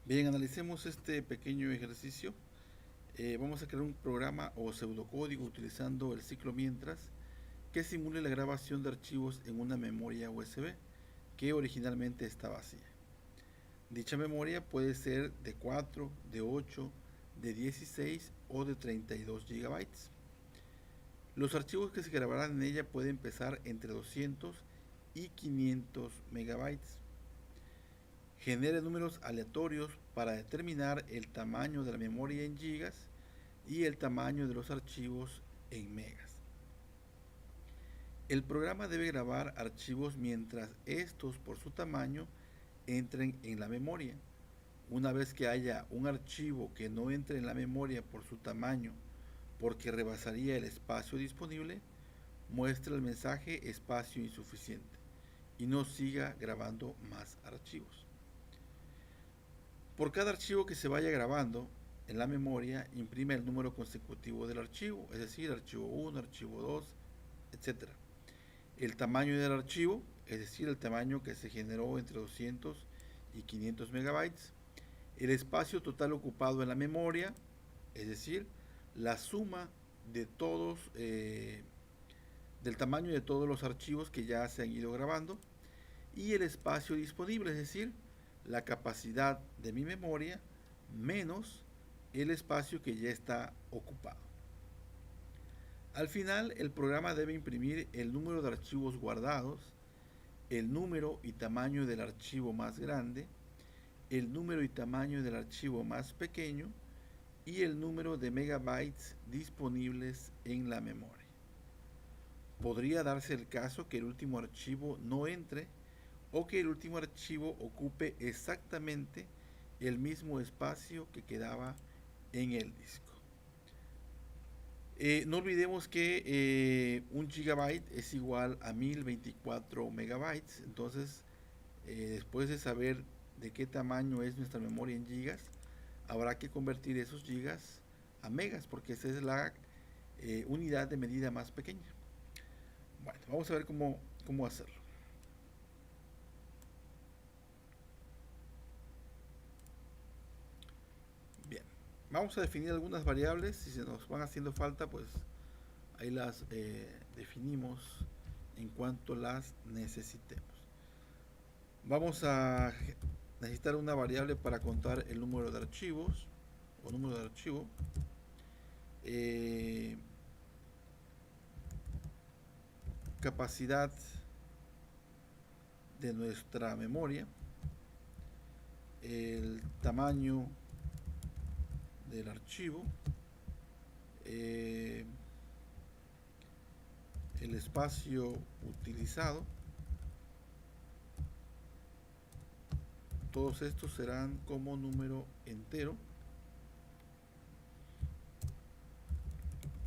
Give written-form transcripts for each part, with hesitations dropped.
Bien, analicemos este pequeño ejercicio. Vamos a crear un programa o pseudocódigo utilizando el ciclo mientras que simule la grabación de archivos en una memoria USB que originalmente está vacía. Dicha memoria puede ser de 4, de 8, de 16 o de 32 gigabytes. Los archivos que se grabarán en ella pueden pesar entre 200 y 500 megabytes. Genere números aleatorios para determinar el tamaño de la memoria en gigas y el tamaño de los archivos en megas. El programa debe grabar archivos mientras estos por su tamaño entren en la memoria. Una vez que haya un archivo que no entre en la memoria por su tamaño porque rebasaría el espacio disponible, muestra el mensaje espacio insuficiente y no siga grabando más archivos. Por cada archivo que se vaya grabando en la memoria, imprime el número consecutivo del archivo, es decir, archivo 1, archivo 2, etc. El tamaño del archivo, es decir, el tamaño que se generó entre 200 y 500 megabytes. El espacio total ocupado en la memoria, es decir, la suma de todos, del tamaño de todos los archivos que ya se han ido grabando. Y el espacio disponible, es decir, la capacidad de mi memoria menos el espacio que ya está ocupado. Al final, el programa debe imprimir el número de archivos guardados, el número y tamaño del archivo más grande, el número y tamaño del archivo más pequeño y el número de megabytes disponibles en la memoria. Podría darse el caso que el último archivo no entre o que el último archivo ocupe exactamente el mismo espacio que quedaba en el disco. No olvidemos que 1 gigabyte es igual a 1024 megabytes. Entonces, después de saber de qué tamaño es nuestra memoria en gigas, habrá que convertir esos gigas a megas, porque esa es la unidad de medida más pequeña. Bueno, vamos a ver cómo hacerlo. Bien, vamos a definir algunas variables. Si se nos van haciendo falta, pues ahí las definimos en cuanto las necesitemos. Vamos a necesitar una variable para contar el número de archivos o número de archivo. Capacidad de nuestra memoria, el tamaño del archivo, el espacio utilizado. Todos estos serán como número entero.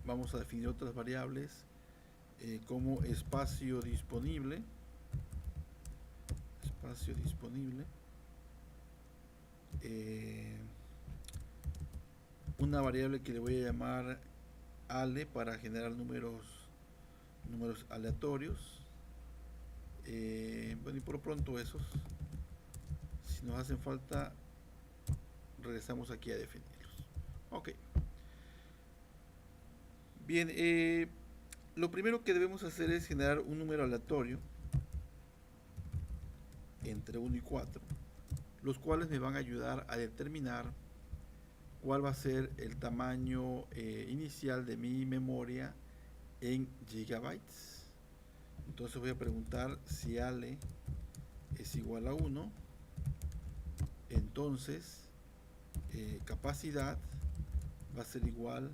Vamos a definir otras variables como espacio disponible. Una variable que le voy a llamar ale para generar números aleatorios. Bueno, y por lo pronto esos. Si nos hacen falta, regresamos aquí a definirlos. Ok. Bien, lo primero que debemos hacer es generar un número aleatorio entre 1 y 4, los cuales me van a ayudar a determinar cuál va a ser el tamaño inicial de mi memoria en gigabytes. Entonces voy a preguntar si ale es igual a 1, entonces capacidad va a ser igual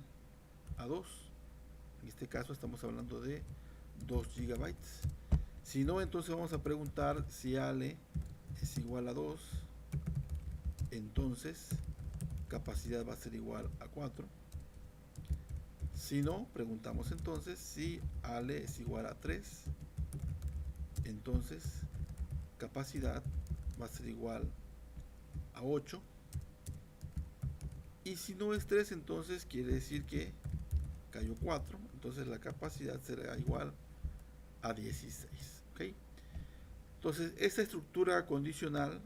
a 2. En este caso estamos hablando de 2 gigabytes. Si no, entonces vamos a preguntar si ale es igual a 2, entonces capacidad va a ser igual a 4. Si no, preguntamos entonces si ale es igual a 3, entonces capacidad va a ser igual a 8. Y si no es 3, entonces quiere decir que cayó 4, entonces la capacidad será igual a 16. ¿Okay? Entonces, esta estructura condicional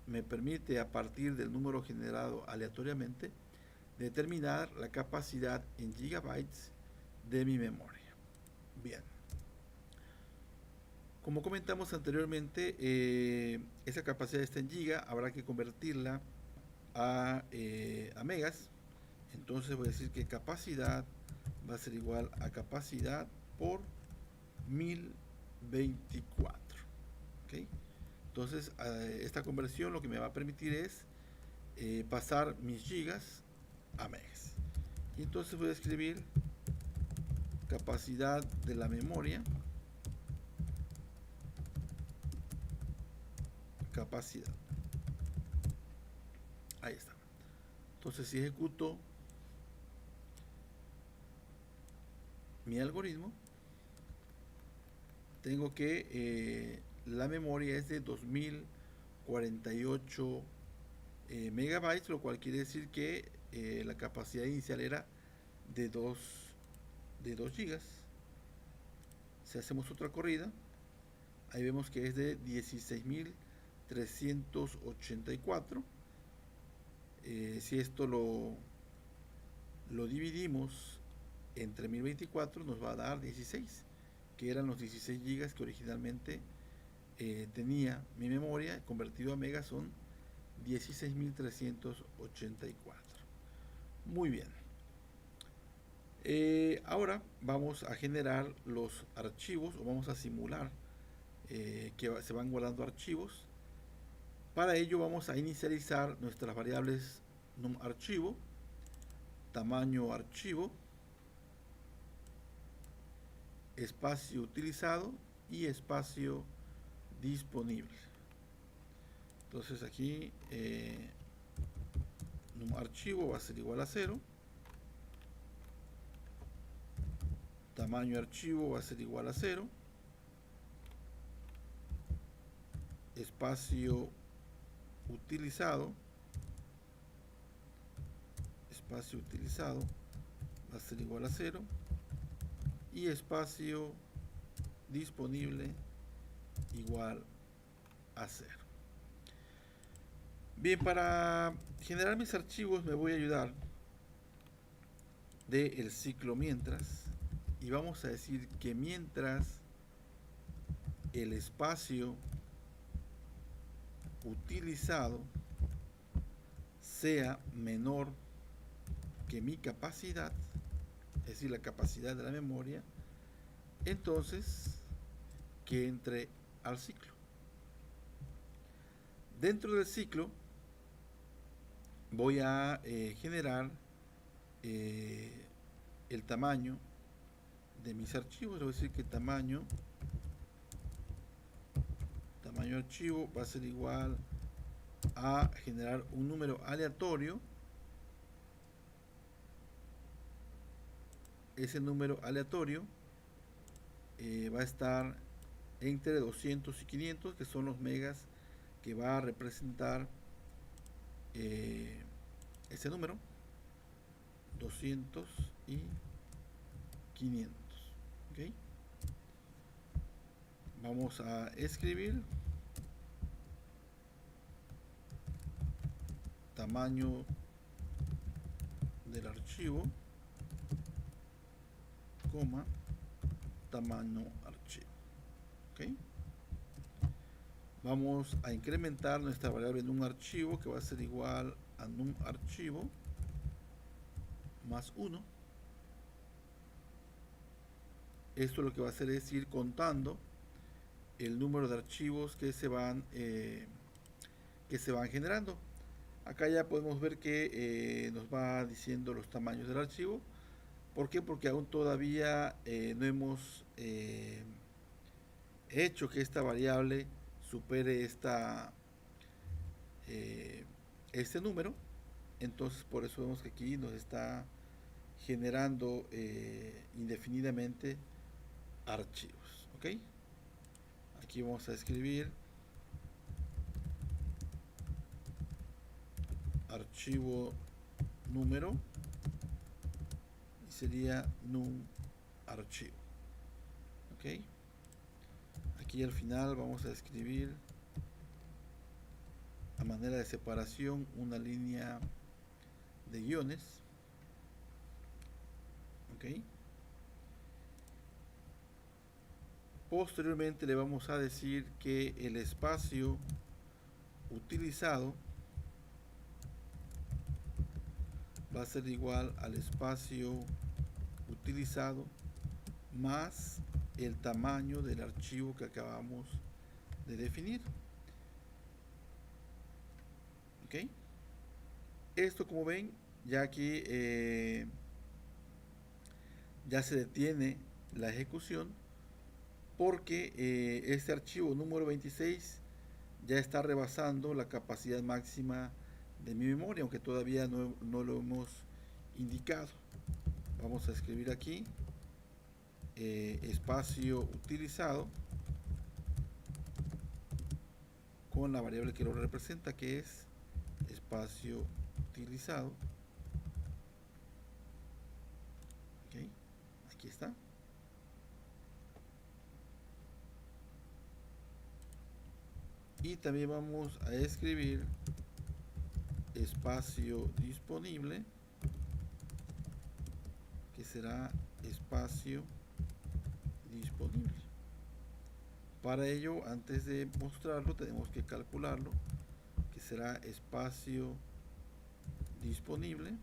me permite, a partir del número generado aleatoriamente, determinar la capacidad en gigabytes de mi memoria. Bien. Como comentamos anteriormente, esa capacidad está en giga, habrá que convertirla a megas. Entonces voy a decir que capacidad va a ser igual a capacidad por 1024. ¿Okay? Entonces esta conversión lo que me va a permitir es pasar mis gigas a megas. Y entonces voy a escribir capacidad de la memoria, capacidad. Ahí está. Entonces si ejecuto mi algoritmo, tengo que la memoria es de 2048 megabytes, lo cual quiere decir que la capacidad inicial era de 2 gigas. Si hacemos otra corrida, ahí vemos que es de 16.384. Si esto lo dividimos entre 1024, nos va a dar 16, que eran los 16 gigas que originalmente tenía mi memoria. Convertido a megas son 16.384. Muy bien. Ahora vamos a generar los archivos, o vamos a simular que se van guardando archivos. Para ello vamos a inicializar nuestras variables num_archivo, tamaño archivo, espacio utilizado y espacio disponible. Entonces aquí num_archivo va a ser igual a 0, tamaño archivo va a ser igual a 0, espacio utilizado va a ser igual a 0 y espacio disponible igual a 0. Bien, para generar mis archivos me voy a ayudar del ciclo mientras, y vamos a decir que mientras el espacio utilizado sea menor que mi capacidad, es decir, la capacidad de la memoria, entonces que entre al ciclo. Dentro del ciclo voy a generar el tamaño de mis archivos. Le voy a decir que tamaño archivo va a ser igual a generar un número aleatorio. Ese número aleatorio va a estar entre 200 y 500, que son los megas que va a representar ese número, 200 y 500. ¿Okay? Vamos a escribir tamaño del archivo, coma, tamaño archivo. ¿Okay? Vamos a incrementar nuestra variable num_archivo, que va a ser igual a num_archivo más 1. Esto lo que va a hacer es ir contando el número de archivos que se van generando. Acá ya podemos ver que nos va diciendo los tamaños del archivo. ¿Por qué? Porque aún todavía no hemos hecho que esta variable supere este número. Entonces por eso vemos que aquí nos está generando indefinidamente archivos. ¿Ok? Aquí vamos a escribir archivo número y sería num_archivo. ¿Ok? Aquí al final vamos a escribir manera de separación una línea de guiones. ¿Ok? Posteriormente le vamos a decir que el espacio utilizado va a ser igual al espacio utilizado más el tamaño del archivo que acabamos de definir. ¿Ok? Esto, como ven, ya aquí ya se detiene la ejecución porque este archivo número 26 ya está rebasando la capacidad máxima de mi memoria, aunque todavía no lo hemos indicado. Vamos a escribir aquí espacio utilizado con la variable que lo representa, que es espacio utilizado. ¿Ok? Aquí está. Y también vamos a escribir espacio disponible, que será espacio disponible. Para ello, antes de mostrarlo, tenemos que calcularlo, que será espacio disponible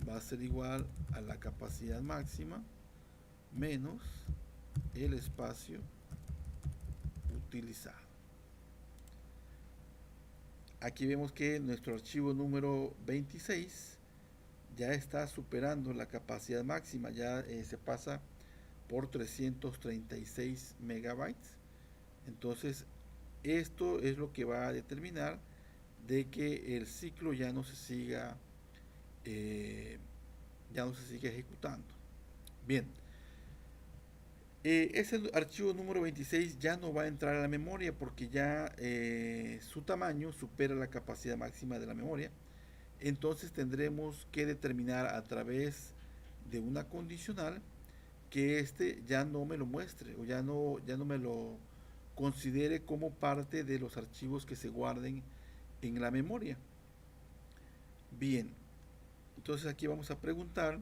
va a ser igual a la capacidad máxima menos el espacio utilizado. Aquí vemos que nuestro archivo número 26 ya está superando la capacidad máxima, ya se pasa por 336 megabytes. Entonces, esto es lo que va a determinar de que el ciclo ya no se siga ejecutando. Bien, ese archivo número 26 ya no va a entrar a la memoria porque ya su tamaño supera la capacidad máxima de la memoria. Entonces tendremos que determinar a través de una condicional que este ya no me lo muestre o ya no me lo considere como parte de los archivos que se guarden en la memoria. Bien, entonces aquí vamos a preguntar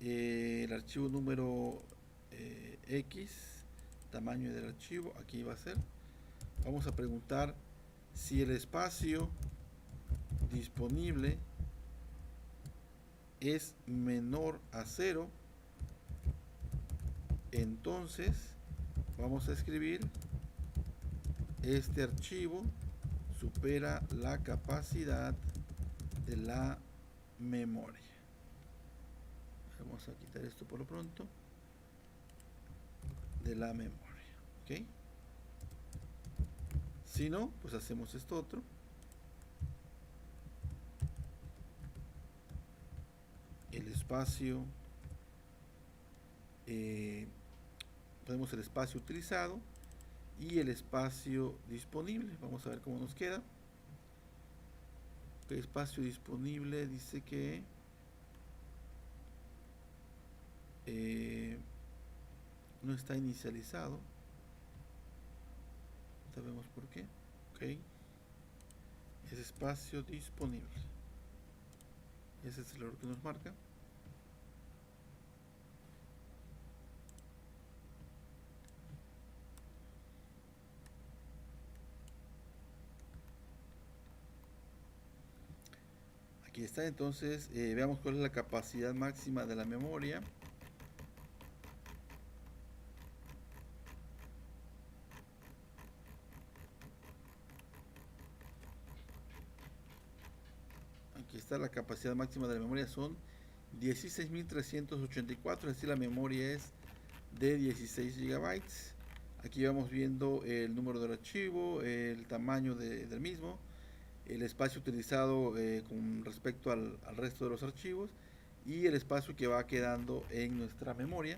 el archivo número X, tamaño del archivo, aquí va a ser. Vamos a preguntar si el espacio disponible es menor a 0, entonces vamos a escribir este archivo supera la capacidad de la memoria. Vamos a quitar esto por lo pronto, de la memoria. ¿Ok? Si no, pues hacemos esto otro. El espacio, ponemos el espacio utilizado y el espacio disponible. Vamos a ver cómo nos queda. El espacio disponible dice que no está inicializado. Sabemos por qué. Ok. Es espacio disponible. Ese es el error que nos marca. Aquí está, entonces veamos cuál es la capacidad máxima de la memoria. Aquí está, la capacidad máxima de la memoria son 16.384, es decir, la memoria es de 16 gigabytes. Aquí vamos viendo el número del archivo, el tamaño del mismo, el espacio utilizado con respecto al resto de los archivos y el espacio que va quedando en nuestra memoria.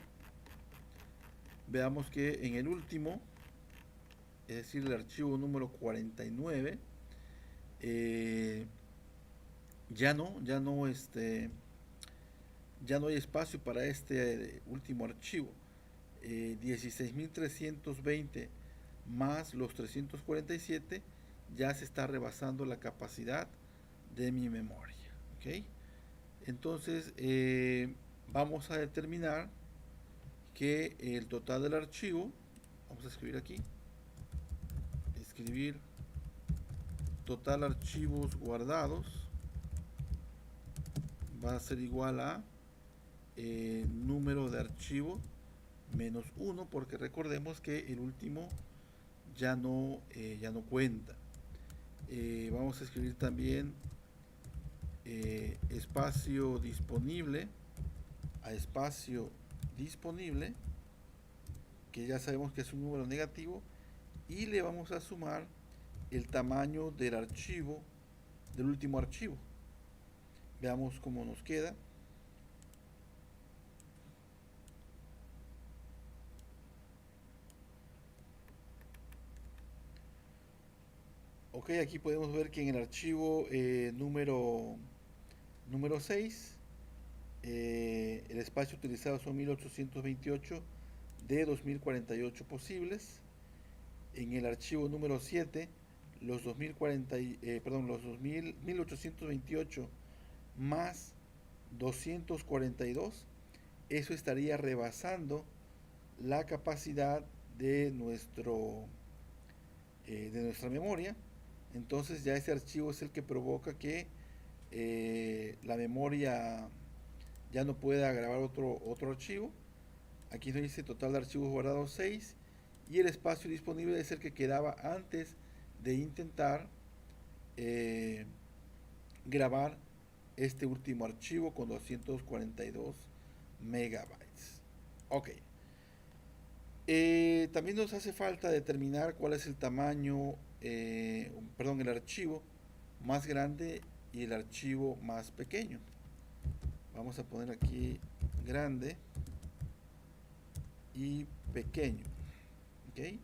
Veamos que en el último, es decir, el archivo número 49, ya no hay espacio para este último archivo. 16.320 más los 347, ya se está rebasando la capacidad de mi memoria. ¿Ok? Entonces, vamos a determinar que el total del archivo, vamos a escribir aquí, escribir total archivos guardados, va a ser igual a número de archivo menos 1, porque recordemos que el último ya no cuenta. Vamos a escribir también espacio disponible a espacio disponible, que ya sabemos que es un número negativo, y le vamos a sumar el tamaño del archivo, del último archivo. Veamos cómo nos queda. Ok, aquí podemos ver que en el archivo número 6, el espacio utilizado son 1828 de 2048 posibles. En el archivo número 7, los 1828 más 242, eso estaría rebasando la capacidad de nuestra memoria. Entonces ya ese archivo es el que provoca que la memoria ya no pueda grabar otro archivo. Aquí nos dice total de archivos guardados 6, y el espacio disponible es el que quedaba antes de intentar grabar este último archivo con 242 megabytes. Ok. También nos hace falta determinar cuál es el tamaño, el archivo más grande y el archivo más pequeño. Vamos a poner aquí grande y pequeño. ¿Ok?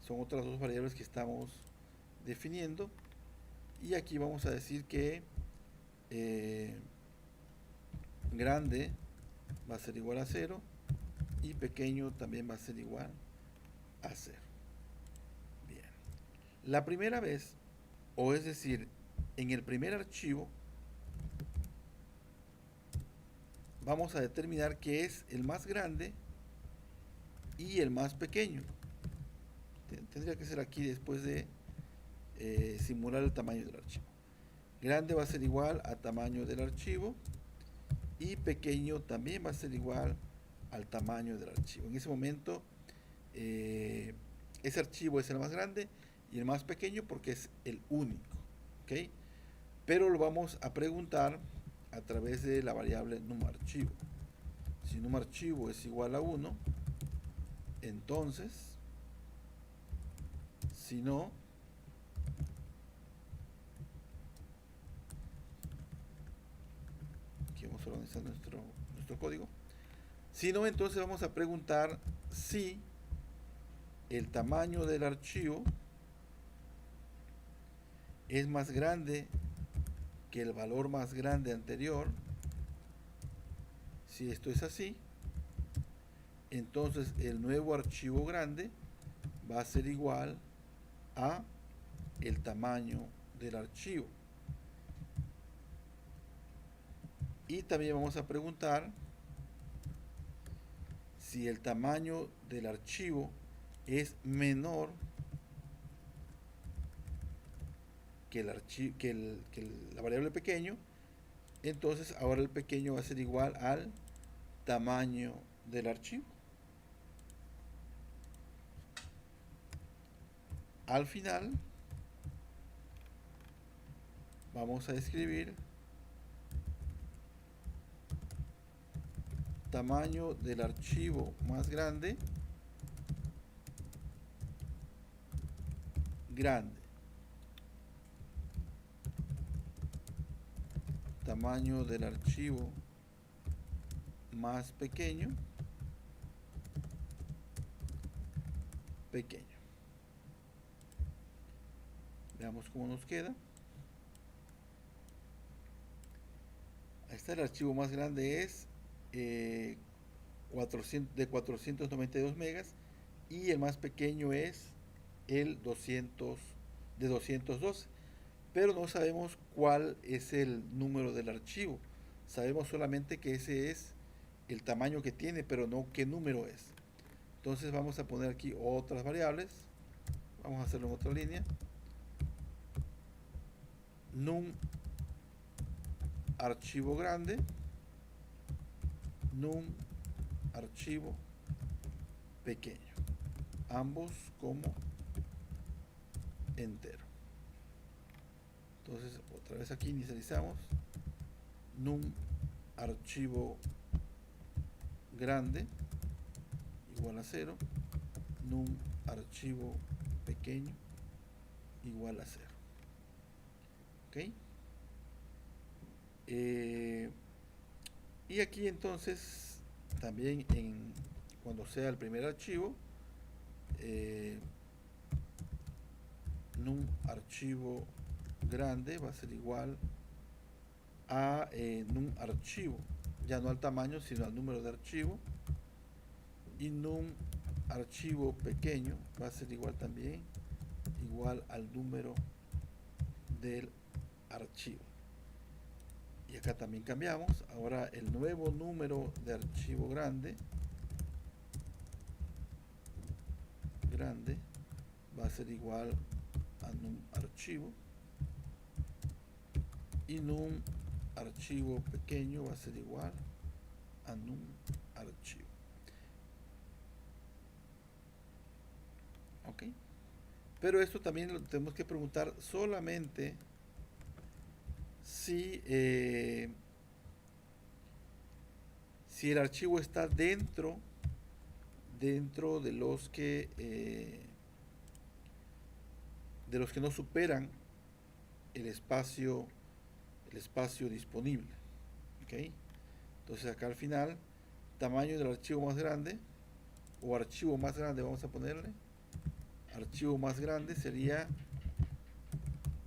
Son otras dos variables que estamos definiendo. Y aquí vamos a decir que grande va a ser igual a 0 y pequeño también va a ser igual a 0. Bien. La primera vez, o es decir, en el primer archivo, vamos a determinar qué es el más grande y el más pequeño. Tendría que ser aquí después de simular el tamaño del archivo. Grande va a ser igual a tamaño del archivo y pequeño también va a ser igual al tamaño del archivo. En ese momento, ese archivo es el más grande y el más pequeño porque es el único. ¿Ok? Pero lo vamos a preguntar a través de la variable numArchivo. Si numArchivo es igual a 1, entonces, si no, aquí vamos a organizar nuestro código. Si no, entonces vamos a preguntar si el tamaño del archivo es más grande que el valor más grande anterior. Si esto es así, entonces el nuevo archivo grande va a ser igual a el tamaño del archivo. Y también vamos a preguntar si el tamaño del archivo es menor que la variable pequeño, entonces ahora el pequeño va a ser igual al tamaño del archivo. Al final vamos a escribir tamaño del archivo más grande, tamaño del archivo más pequeño, Veamos cómo nos queda. Ahí está, el archivo más grande es de 492 megas y el más pequeño es el 200 de 212, pero no sabemos cuál es el número del archivo. Sabemos solamente que ese es el tamaño que tiene, pero no qué número es. Entonces vamos a poner aquí otras variables. Vamos a hacerlo en otra línea. Num archivo grande, num archivo pequeño, ambos como entero. Entonces otra vez aquí inicializamos num archivo grande igual a 0, num archivo pequeño igual a 0. ¿Ok? Y aquí entonces también cuando sea el primer archivo, num archivo grande va a ser igual a num archivo, ya no al tamaño sino al número de archivo, y num archivo pequeño va a ser igual también igual al número del archivo. Y acá también cambiamos. Ahora el nuevo número de archivo grande va a ser igual a num archivo, y num archivo pequeño va a ser igual a num archivo. ¿Ok? Pero esto también lo tenemos que preguntar solamente si el archivo está dentro de los que no superan el espacio disponible. ¿Ok? Entonces acá al final, tamaño del archivo más grande, o archivo más grande, vamos a ponerle archivo más grande, sería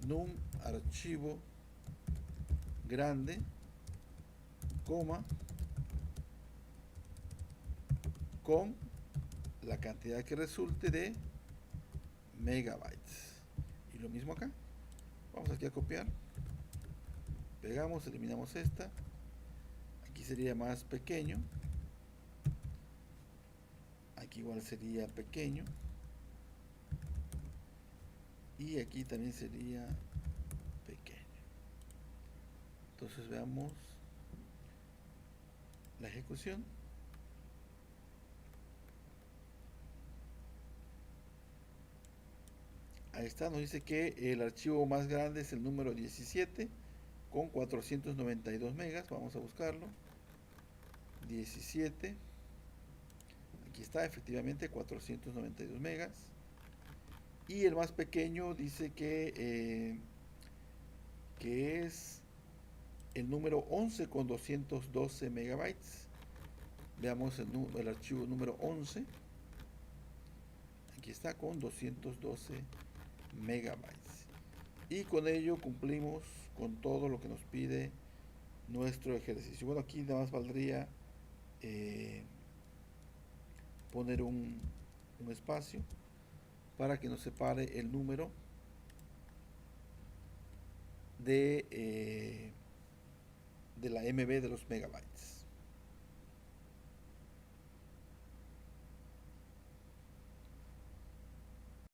num archivo grande, coma, con la cantidad que resulte de megabytes. Y lo mismo acá. Vamos aquí a copiar, pegamos, eliminamos esta. Aquí sería más pequeño, aquí igual sería pequeño, y aquí también sería pequeño. Entonces veamos la ejecución. Ahí está, nos dice que el archivo más grande es el número 17 con 492 megas. Vamos a buscarlo. 17. Aquí está, efectivamente, 492 megas. Y el más pequeño dice que es el número 11 con 212 megabytes. Veamos el archivo número 11. Aquí está con 212 megabytes. Y con ello cumplimos con todo lo que nos pide nuestro ejercicio. Bueno, aquí nada más valdría poner un espacio para que nos separe el número de la MB de los megabytes.